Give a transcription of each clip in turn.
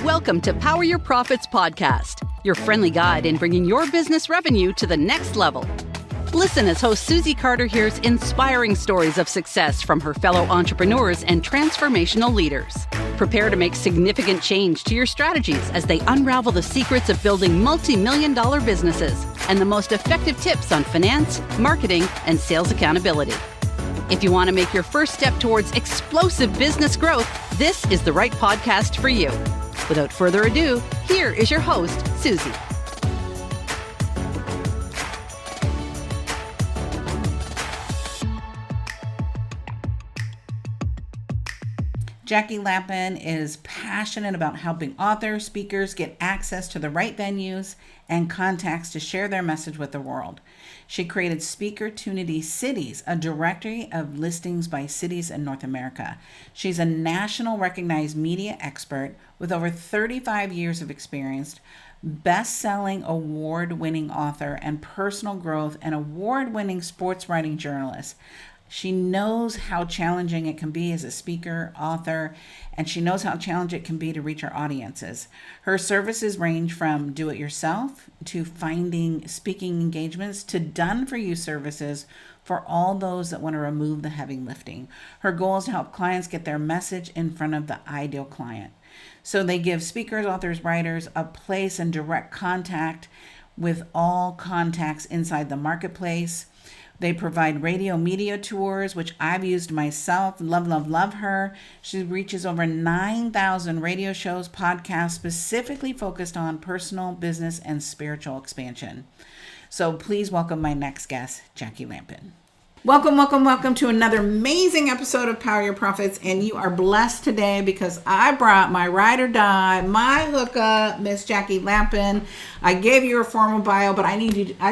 Welcome to Power Your Profits podcast, your friendly guide in bringing your business revenue to the next level. Listen as host Susie Carder hears inspiring stories of success from her fellow entrepreneurs and transformational leaders. Prepare to make significant change to your strategies as they unravel the secrets of building multi-million-dollar businesses and the most effective tips on finance, marketing, and sales accountability. If you want to make your first step towards explosive business growth, this is the right podcast for you. Without further ado, here is your host, Susie. Jackie Lapin is passionate about helping authors, speakers get access to the right venues and contacts to share their message with the world. She created SpeakerTunity Cities, a directory of listings by cities in North America. She's a national recognized media expert with over 35 years of experience, best-selling award-winning author and personal growth and award-winning sports writing journalist. She knows how challenging it can be as a speaker, author, and she knows how challenging it can be to reach her audiences. Her services range from do-it-yourself to finding speaking engagements to done-for-you services for all those that want to remove the heavy lifting. Her goal is to help clients get their message in front of the ideal client. So they give speakers, authors, writers a place and direct contact with all contacts inside the marketplace. They provide radio media tours, which I've used myself. Love her. She reaches over 9,000 radio shows, podcasts, specifically focused on personal, business, and spiritual expansion. So please welcome my next guest, Jackie Lapin. Welcome to another amazing episode of Power Your Profits. And you are blessed today because I brought my ride or die, my hookup, Miss Jackie Lapin. I gave you a formal bio, but I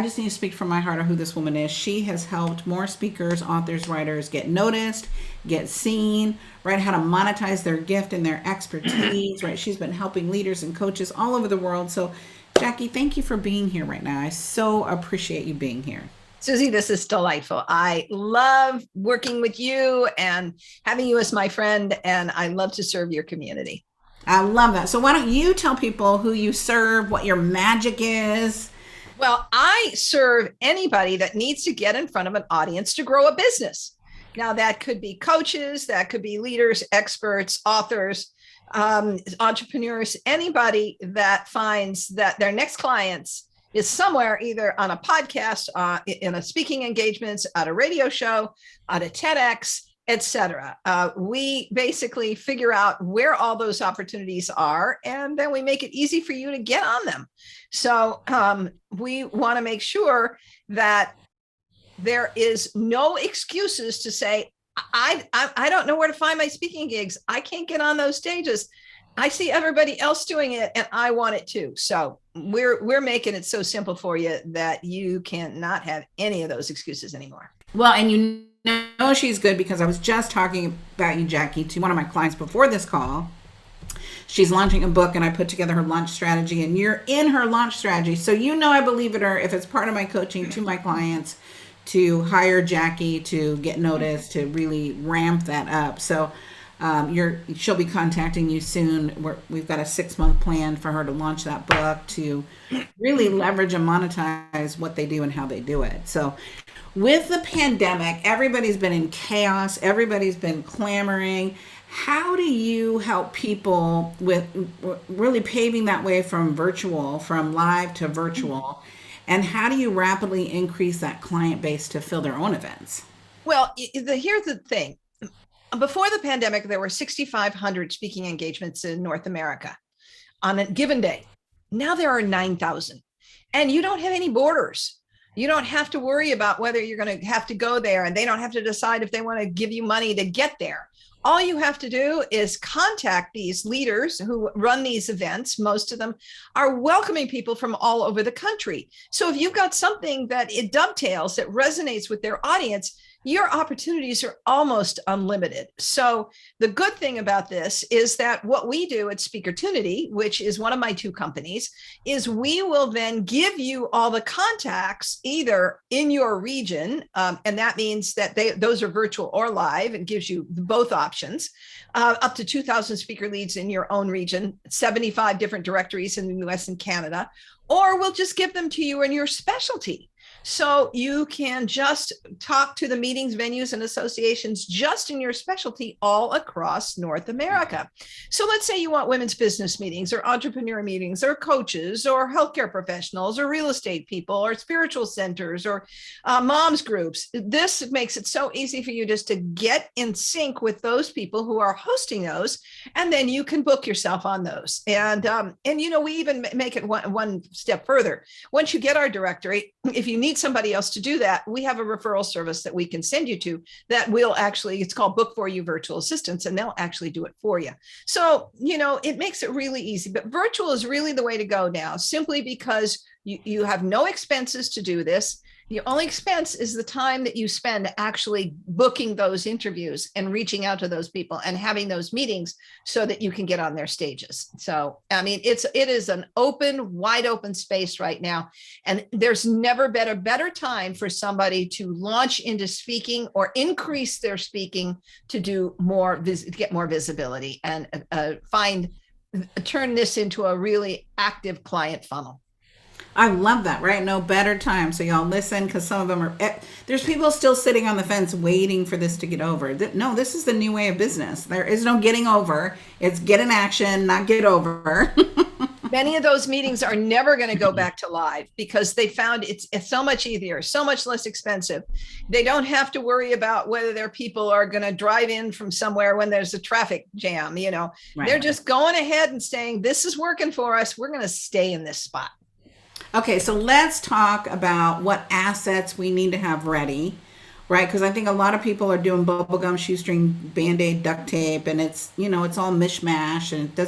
just need to speak from my heart of who this woman is. She has helped more speakers, authors, writers get noticed, get seen, right? How to monetize their gift and their expertise, right? She's been helping leaders and coaches all over the world. So Jackie, thank you for being here right now. I so appreciate you being here. Susie, this is delightful. I love working with you and having you as my friend, and I love to serve your community. I love that. So why don't you tell people who you serve, what your magic is? Well, I serve anybody that needs to get in front of an audience to grow a business. Now, that could be coaches, that could be leaders, experts, authors, entrepreneurs, anybody that finds that their next clients is somewhere either on a podcast, in a speaking engagements, at a radio show, at a TEDx, etc. We basically figure out where all those opportunities are, and then we make it easy for you to get on them. So we want to make sure that there is no excuses to say, I don't know where to find my speaking gigs. I can't get on those stages. I see everybody else doing it and I want it too. So we're making it so simple for you that you cannot have any of those excuses anymore. Well, and you know she's good because I was just talking about you, Jackie, to one of my clients before this call. She's launching a book and I put together her launch strategy and you're in her launch strategy. So you know I believe it, or if it's part of my coaching to my clients to hire Jackie to get noticed, to really ramp that up. So she'll be contacting you soon. We've got a 6-month plan for her to launch that book to really leverage and monetize what they do and how they do it. So with the pandemic, everybody's been in chaos. Everybody's been clamoring. How do you help people with really paving that way from live to virtual? And how do you rapidly increase that client base to fill their own events? Well, here's the thing. Before the pandemic, there were 6,500 speaking engagements in North America on a given day. Now there are 9,000, and you don't have any borders. You don't have to worry about whether you're going to have to go there, and they don't have to decide if they want to give you money to get there. All you have to do is contact these leaders who run these events. Most of them are welcoming people from all over the country. So if you've got something that it dovetails, that resonates with their audience, your opportunities are almost unlimited. So the good thing about this is that what we do at SpeakerTunity, which is one of my two companies, is we will then give you all the contacts either in your region, and that means that those are virtual or live, and gives you both options, up to 2,000 speaker leads in your own region, 75 different directories in the US and Canada, or we'll just give them to you in your specialty. So you can just talk to the meetings, venues, and associations just in your specialty all across North America. So let's say you want women's business meetings or entrepreneur meetings or coaches or healthcare professionals or real estate people or spiritual centers or moms groups. This makes it so easy for you just to get in sync with those people who are hosting those, and then you can book yourself on those. And we even make it one step further. Once you get our directory, if you need somebody else to do that, we have a referral service that we can send you to that will actually, it's called Book For You Virtual Assistants, and they'll actually do it for you. So, it makes it really easy, but virtual is really the way to go now, simply because you have no expenses to do this. The only expense is the time that you spend actually booking those interviews and reaching out to those people and having those meetings so that you can get on their stages. So, it is an wide open space right now. And there's never been a better time for somebody to launch into speaking or increase their speaking to do more, get more visibility and turn this into a really active client funnel. I love that, right? No better time. So y'all listen, because some of them are, there's people still sitting on the fence waiting for this to get over. No, this is the new way of business. There is no getting over. It's get in action, not get over. Many of those meetings are never going to go back to live because they found it's so much easier, so much less expensive. They don't have to worry about whether their people are going to drive in from somewhere when there's a traffic jam. Right. They're just going ahead and saying, this is working for us. We're going to stay in this spot. Okay, so let's talk about what assets we need to have ready, right? Because I think a lot of people are doing bubblegum, shoestring, Band-Aid, duct tape, and it's all mishmash and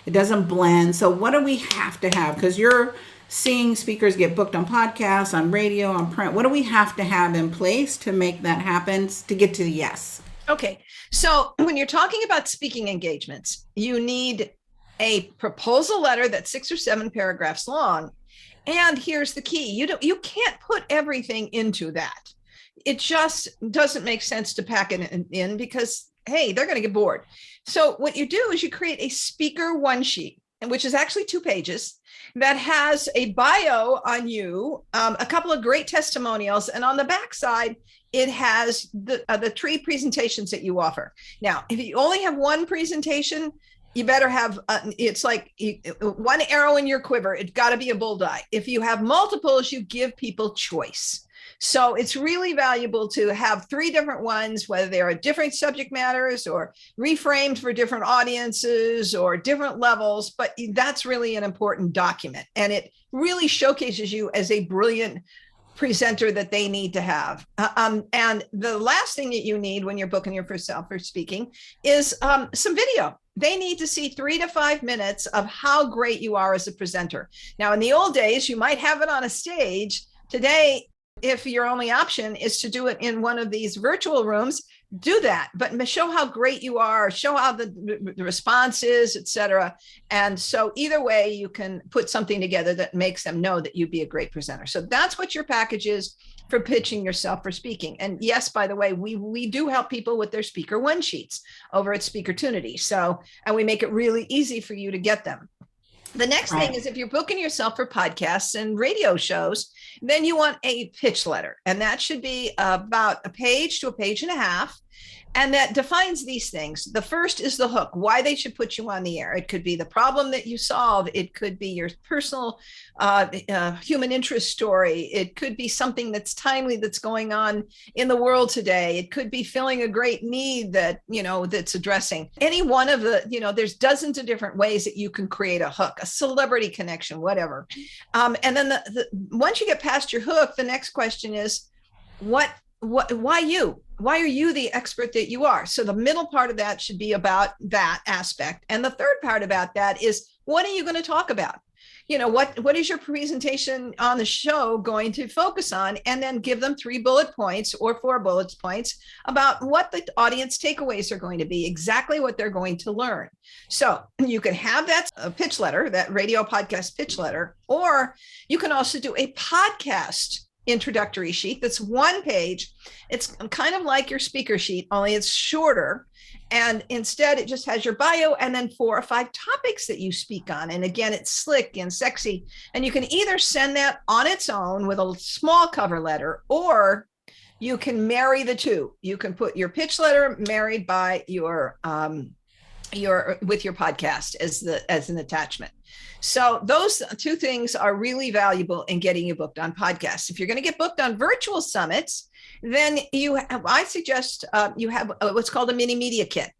it doesn't blend. So what do we have to have? Because you're seeing speakers get booked on podcasts, on radio, on print. What do we have to have in place to make that happen, to get to the yes? Okay, so when you're talking about speaking engagements, you need a proposal letter that's 6 or 7 paragraphs long. And here's the key. You can't put everything into that. It just doesn't make sense to pack it in because, hey, they're going to get bored. So what you do is you create a speaker one sheet, which is actually 2 pages, that has a bio on you, a couple of great testimonials, and on the back side, it has the 3 presentations that you offer. Now, if you only have one presentation, you better have, it's like one arrow in your quiver. It's got to be a bullseye. If you have multiples, you give people choice. So it's really valuable to have 3 different ones, whether they are different subject matters or reframed for different audiences or different levels, but that's really an important document. And it really showcases you as a brilliant presenter that they need to have. And the last thing that you need when you're booking yourself for speaking is some video. They need to see 3 to 5 minutes of how great you are as a presenter. Now, in the old days, you might have it on a stage. Today, if your only option is to do it in one of these virtual rooms, do that, but show how great you are, show how the response is, et cetera. And so either way, you can put something together that makes them know that you'd be a great presenter. So that's what your package is for pitching yourself for speaking. And yes, by the way, we do help people with their speaker one sheets over at SpeakerTunity. So, and we make it really easy for you to get them. The next thing is if you're booking yourself for podcasts and radio shows, then you want a pitch letter. And that should be about a page to a page and a half. And that defines these things. The first is the hook, why they should put you on the air. It could be the problem that you solve. It could be your personal human interest story. It could be something that's timely that's going on in the world today. It could be filling a great need that, that's addressing. Any one of the, there's dozens of different ways that you can create a hook, a celebrity connection, whatever. And then once you get past your hook, the next question is, why you? Why are you the expert that you are? So the middle part of that should be about that aspect. And the third part about that is, what are you going to talk about? what is your presentation on the show going to focus on, and then give them 3 bullet points or 4 bullet points about what the audience takeaways are going to be, exactly what they're going to learn. So you can have that pitch letter, that radio podcast pitch letter, or you can also do a podcast introductory sheet that's 1 page. It's kind of like your speaker sheet, only it's shorter. And instead, it just has your bio and then 4 or 5 topics that you speak on. And again, it's slick and sexy. And you can either send that on its own with a small cover letter, or you can marry the two. You can put your pitch letter married by your with your podcast as an attachment. So those 2 things are really valuable in getting you booked on podcasts. If you're going to get booked on virtual summits, then I suggest you have what's called a mini media kit.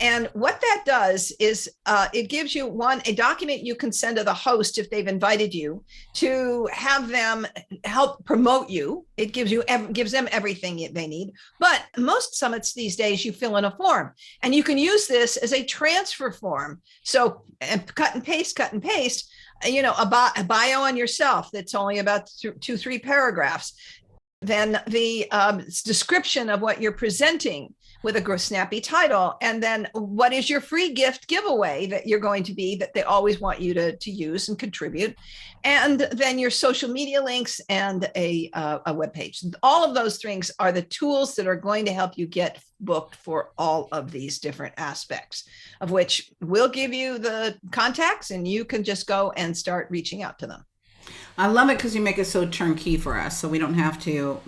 And what that does is it gives you a document you can send to the host if they've invited you, to have them help promote you. It gives them everything they need. But most summits these days, you fill in a form, and you can use this as a transfer form. So cut and paste, a bio on yourself that's only about 2-3 paragraphs. Then the description of what you're presenting with a snappy title, and then what is your free gift giveaway that you're going to be, that they always want you to use and contribute, and then your social media links and a web page. All of those things are the tools that are going to help you get booked for all of these different aspects, of which we'll give you the contacts, and you can just go and start reaching out to them. I love it because you make it so turnkey for us, so we don't have to,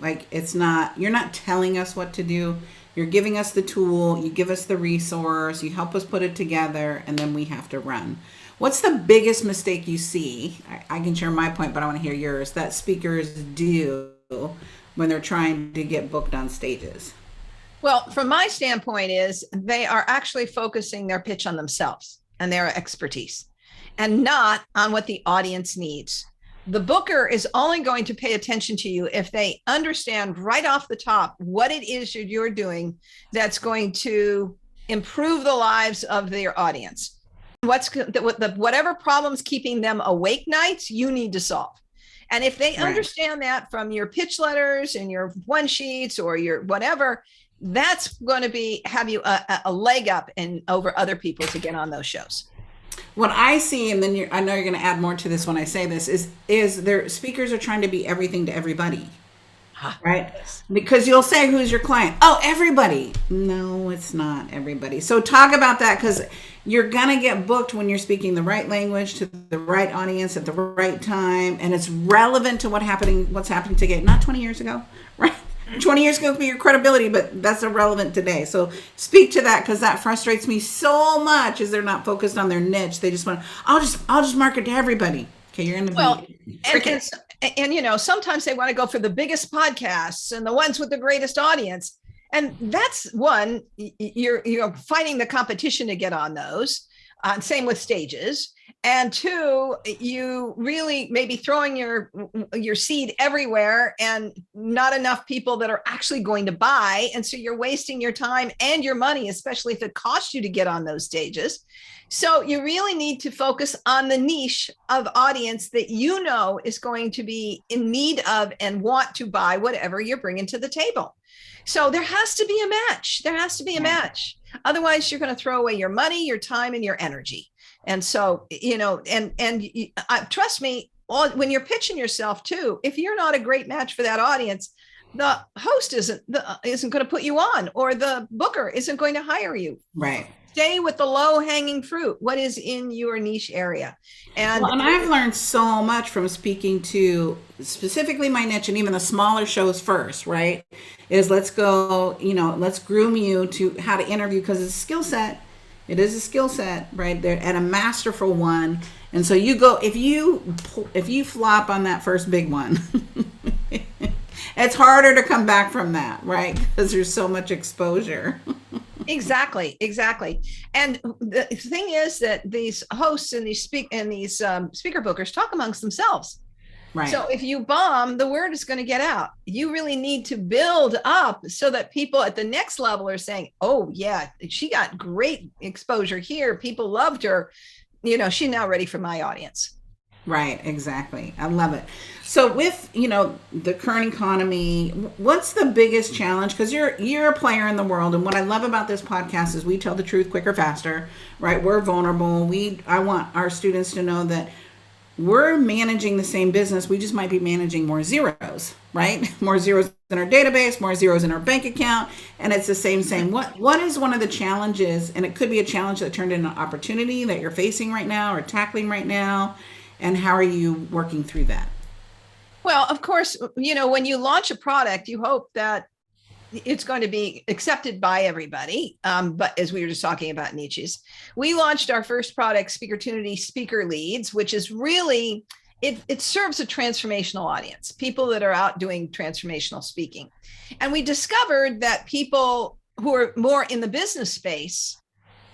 you're not telling us what to do. You're giving us the tool, you give us the resource, you help us put it together, and then we have to run. What's the biggest mistake you see? I can share my point, but I want to hear yours, that speakers do when they're trying to get booked on stages? Well, from my standpoint is they are actually focusing their pitch on themselves and their expertise, and not on what the audience needs. The booker is only going to pay attention to you if they understand right off the top what it is you're doing that's going to improve the lives of their audience. Whatever problems keeping them awake nights, you need to solve. And if they understand that from your pitch letters and your 1 sheets or your whatever, that's going to have you a leg up and over other people to get on those shows. What I see, and then I know you're going to add more to this when I say this, is their speakers are trying to be everything to everybody, right? Because you'll say, who's your client? Oh, everybody. No, it's not everybody. So talk about that, because you're going to get booked when you're speaking the right language to the right audience at the right time, and it's relevant to what's happening today, not 20 years ago, right? 20 years ago could be your credibility, but that's irrelevant today. So speak to that, because that frustrates me so much, is they're not focused on their niche. They just want, I'll just market to everybody. Okay, you're going to be tricky. And sometimes they want to go for the biggest podcasts and the ones with the greatest audience. And that's one, you're fighting the competition to get on those. Same with stages. And 2, you really may be throwing your seed everywhere, and not enough people that are actually going to buy. And so you're wasting your time and your money, especially if it costs you to get on those stages. So you really need to focus on the niche of audience that you know is going to be in need of and want to buy whatever you're bringing to the table. So there has to be a match. There has to be a match. Otherwise, you're going to throw away your money, your time, and your energy. And so, trust me, when you're pitching yourself too, if you're not a great match for that audience, the host isn't going to put you on, or the booker isn't going to hire you. Right. Stay with the low hanging fruit. What is in your niche area? And I've learned so much from speaking to specifically my niche, and even the smaller shows first, right? Is let's groom you to how to interview, because it's a skill set. It is a skill set, right? There, and a masterful one. And so you go, if you flop on that first big one, it's harder to come back from that, right? Because there's so much exposure. Exactly. And the thing is that these hosts and these speaker bookers talk amongst themselves. Right. So if you bomb, the word is going to get out. You really need to build up so that people at the next level are saying, oh yeah, she got great exposure here. People loved her. She's now ready for my audience. Right, exactly. I love it. So with, the current economy, what's the biggest challenge? Because you're a player in the world, and what I love about this podcast is we tell the truth quicker, faster, right? We're vulnerable. I want our students to know that we're managing the same business. We just might be managing more zeros, right? More zeros in our database, more zeros in our bank account, and it's the same. What is one of the challenges, and it could be a challenge that turned into an opportunity that you're facing right now or tackling right now, and how are you working through that? Well, of course, when you launch a product, you hope that it's going to be accepted by everybody. But as we were just talking about niches, we launched our first product, SpeakerTunity Speaker Leads, which is really, it serves a transformational audience, people that are out doing transformational speaking. And we discovered that people who are more in the business space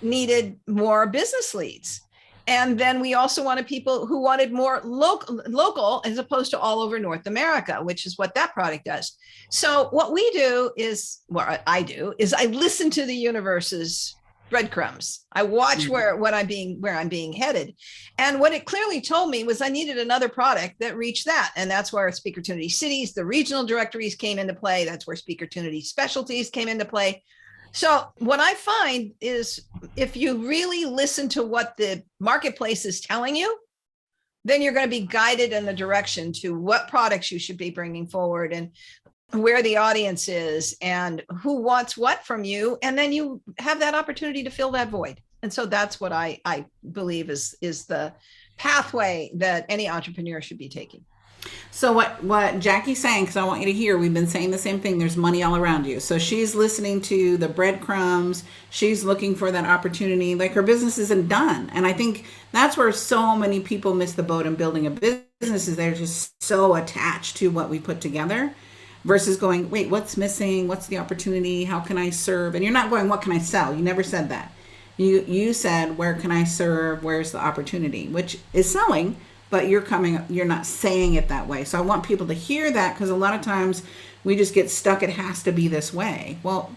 needed more business leads. And then we also wanted people who wanted more local as opposed to all over North America, which is what that product does. So what we do is, what I do is I listen to the universe's breadcrumbs. I watch where I'm being headed. And what it clearly told me was I needed another product that reached that. And that's where SpeakerTunity Cities, the regional directories came into play. That's where SpeakerTunity Specialties came into play. So what I find is if you really listen to what the marketplace is telling you, then you're going to be guided in the direction to what products you should be bringing forward and where the audience is and who wants what from you. And then you have that opportunity to fill that void. And so that's what I believe is the pathway that any entrepreneur should be taking. So what Jackie's saying, because I want you to hear, we've been saying the same thing, there's money all around you. So she's listening to the breadcrumbs. She's looking for that opportunity. Like, her business isn't done. And I think that's where so many people miss the boat in building a business, is they're just so attached to what we put together versus going, wait, what's missing? What's the opportunity? How can I serve? And you're not going, what can I sell? You never said that. You said, where can I serve? Where's the opportunity? Which is selling, but you're not saying it that way. So I want people to hear that, because a lot of times we just get stuck. It has to be this way. Well,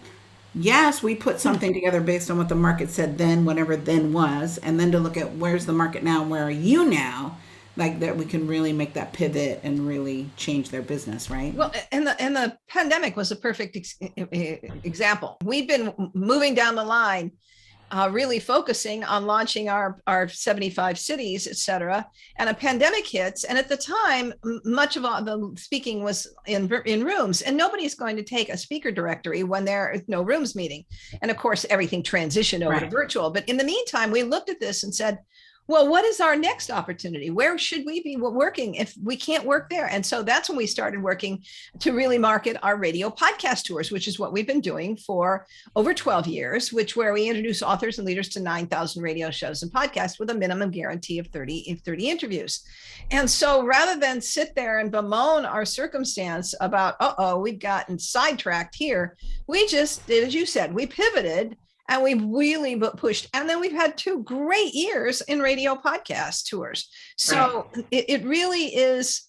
yes, we put something together based on what the market said then, whatever then was, and then to look at where's the market now, and where are you now, like that we can really make that pivot and really change their business, right? Well, and the pandemic was a perfect example. We've been moving down the line, really focusing on launching our 75 cities, et cetera. And a pandemic hits. And at the time, much of all the speaking was in rooms, and nobody's going to take a speaker directory when there is no rooms meeting. And of course, everything transitioned over to virtual. But in the meantime, we looked at this and said, well, what is our next opportunity? Where should we be working if we can't work there? And so that's when we started working to really market our radio podcast tours, which is what we've been doing for over 12 years, where we introduce authors and leaders to 9,000 radio shows and podcasts with a minimum guarantee of 30 interviews. And so rather than sit there and bemoan our circumstance about, we've gotten sidetracked here, we just did, as you said, we pivoted. And we've really pushed. And then we've had 2 great years in radio podcast tours. So it really is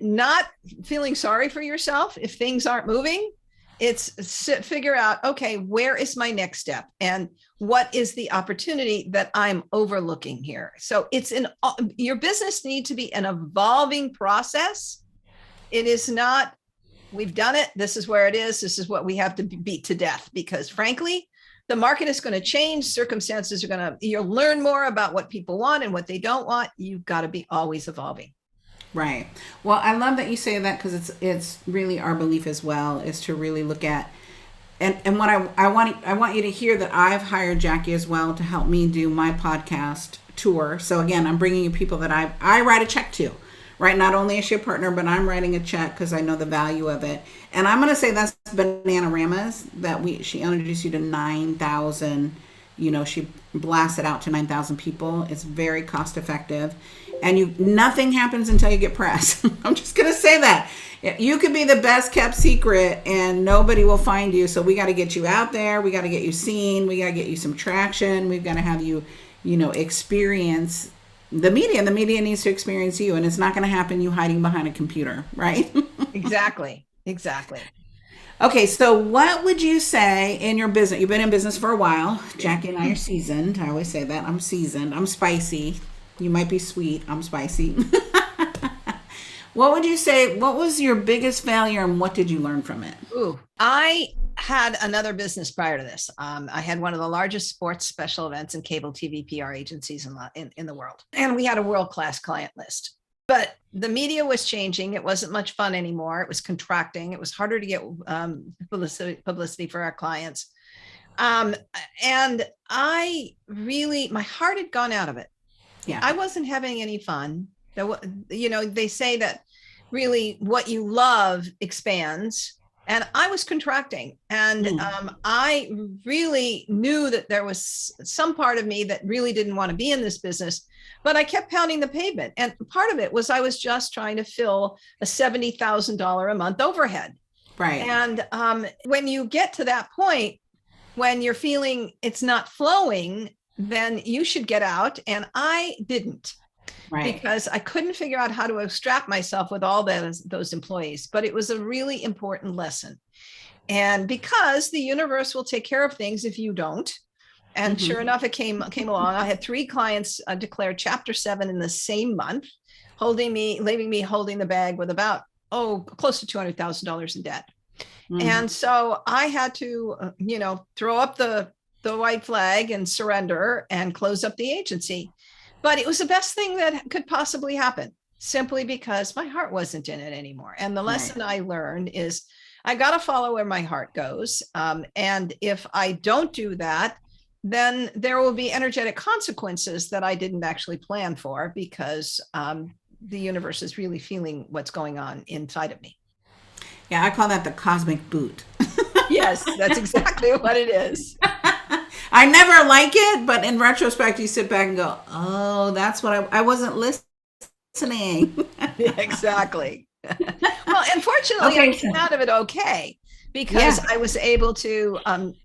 not feeling sorry for yourself if things aren't moving. It's figure out, okay, where is my next step? And what is the opportunity that I'm overlooking here? So your business needs to be an evolving process. It is not, we've done it. This is where it is. This is what we have to beat to death, because frankly, the market is going to change. Circumstances are you'll learn more about what people want and what they don't want. You've got to be always evolving. Right. Well, I love that you say that, because it's really our belief as well, is to really look at, and what I want you to hear that I've hired Jackie as well to help me do my podcast tour. So again, I'm bringing you people that I write a check to. Right, not only is she a partner, but I'm writing a check because I know the value of it. And I'm going to say that's Bananaramas, that she introduced you to 9,000. She blasted out to 9,000 people. It's very cost effective, and nothing happens until you get press. I'm just going to say that. You could be the best kept secret, and nobody will find you. So we got to get you out there. We got to get you seen. We got to get you some traction. We've got to have you, experience the media, and the media needs to experience you, and it's not going to happen you hiding behind a computer, right? Exactly. Okay, so what would you say in your business? You've been in business for a while. Jackie and I are seasoned. I always say that. I'm seasoned. I'm spicy. You might be sweet. I'm spicy. What would you say, what was your biggest failure and what did you learn from it? Ooh, I had another business prior to this. I had one of the largest sports special events and cable TV PR agencies in the world. And we had a world-class client list. But the media was changing. It wasn't much fun anymore. It was contracting. It was harder to get publicity for our clients. And my heart had gone out of it. Yeah. I wasn't having any fun. They say that really what you love expands. And I was contracting. And I really knew that there was some part of me that really didn't want to be in this business, but I kept pounding the pavement. And part of it was I was just trying to fill a $70,000 a month overhead. Right. And when you get to that point, when you're feeling it's not flowing, then you should get out. And I didn't. Right. Because I couldn't figure out how to extract myself with all those employees. But it was a really important lesson. And because the universe will take care of things if you don't. And sure enough, it came along. I had 3 clients declare Chapter 7 in the same month, leaving me holding the bag with about, close to $200,000 in debt. And so I had to, throw up the white flag and surrender and close up the agency. But it was the best thing that could possibly happen, simply because my heart wasn't in it anymore. And the lesson I learned is I got to follow where my heart goes. And if I don't do that, then there will be energetic consequences that I didn't actually plan for, because the universe is really feeling what's going on inside of me. Yeah, I call that the cosmic boot. Yes, that's exactly what it is. I never like it, but in retrospect, you sit back and go, oh, that's what I wasn't listening. Exactly. Well, unfortunately, I came out of it okay, because I was able to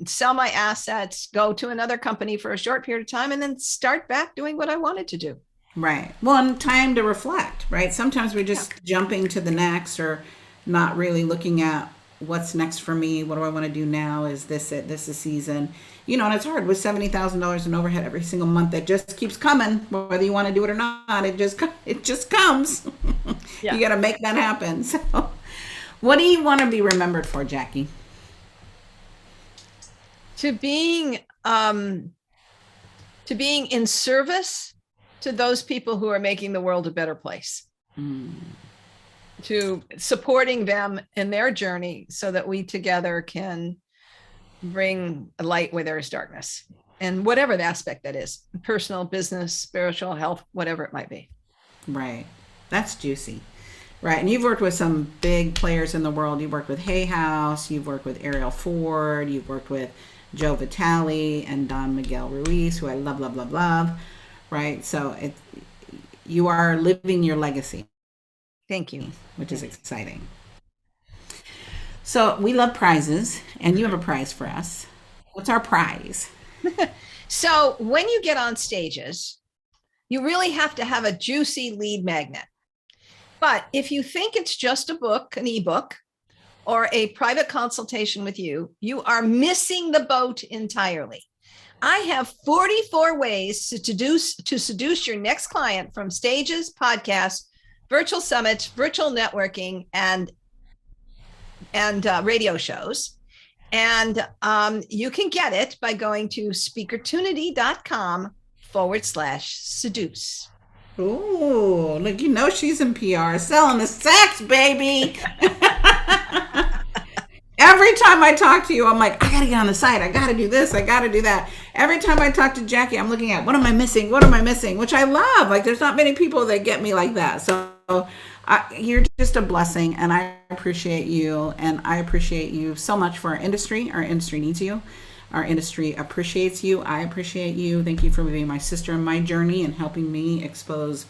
sell my assets, go to another company for a short period of time, and then start back doing what I wanted to do. Right. Well, and time to reflect, right? Sometimes we're just jumping to the next, or not really looking at what's next for me. What do I want to do now? Is this it? This is season. And it's hard with $70,000 in overhead every single month. That just keeps coming, whether you want to do it or not. It just comes. You got to make that happen. So, what do you want to be remembered for, Jackie? To being in service to those people who are making the world a better place. To supporting them in their journey so that we together can bring a light where there is darkness, and whatever the aspect that is, personal, business, spiritual, health, whatever it might be. Right. That's juicy. Right. And you've worked with some big players in the world. You've worked with Hay House. You've worked with Ariel Ford. You've worked with Joe Vitale and Don Miguel Ruiz, who I love, love, love, love. Right. So you are living your legacy. Thank you. Which is exciting. So we love prizes, and you have a prize for us. What's our prize? So when you get on stages, you really have to have a juicy lead magnet. But if you think it's just a book, an ebook, or a private consultation with you, you are missing the boat entirely. I have 44 ways to seduce your next client, from stages, podcasts, virtual summits, virtual networking, and radio shows. And you can get it by going to SpeakerTunity.com/seduce. Ooh, look, she's in PR, selling the sex, baby. Every time I talk to you, I'm like, I got to get on the site. I got to do this. I got to do that. Every time I talk to Jackie, I'm looking at, what am I missing? What am I missing? Which I love. Like, there's not many people that get me like that. So you're just a blessing, and I appreciate you. And I appreciate you so much for our industry. Our industry needs you. Our industry appreciates you. I appreciate you. Thank you for being my sister in my journey and helping me expose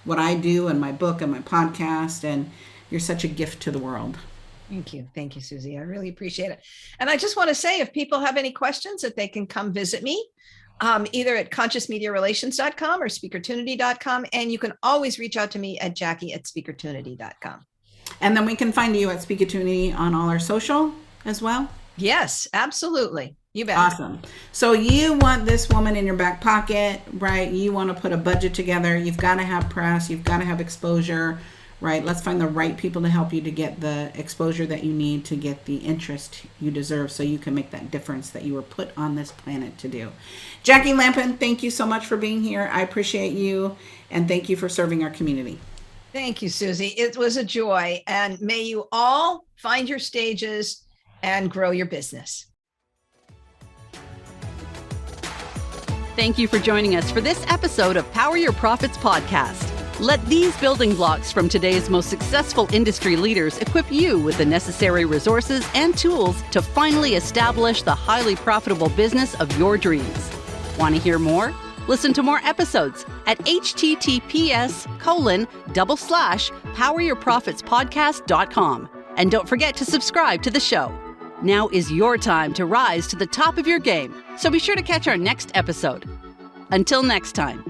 what I do and my book and my podcast. And you're such a gift to the world. Thank you. Thank you, Susie. I really appreciate it. And I just want to say, if people have any questions, that they can come visit me either at consciousmediarelations.com or speakertunity.com. And you can always reach out to me at Jackie@speakertunity.com. And then we can find you at SpeakerTunity on all our social as well. Yes, absolutely. You bet. Awesome. So you want this woman in your back pocket, right? You want to put a budget together. You've got to have press. You've got to have exposure, right? Let's find the right people to help you to get the exposure that you need to get the interest you deserve so you can make that difference that you were put on this planet to do. Jackie Lapin, thank you so much for being here. I appreciate you, and thank you for serving our community. Thank you, Susie. It was a joy, and may you all find your stages and grow your business. Thank you for joining us for this episode of Power Your Profits podcast. Let these building blocks from today's most successful industry leaders equip you with the necessary resources and tools to finally establish the highly profitable business of your dreams. Want to hear more? Listen to more episodes at https://poweryourprofitspodcast.com. And don't forget to subscribe to the show. Now is your time to rise to the top of your game, so be sure to catch our next episode. Until next time.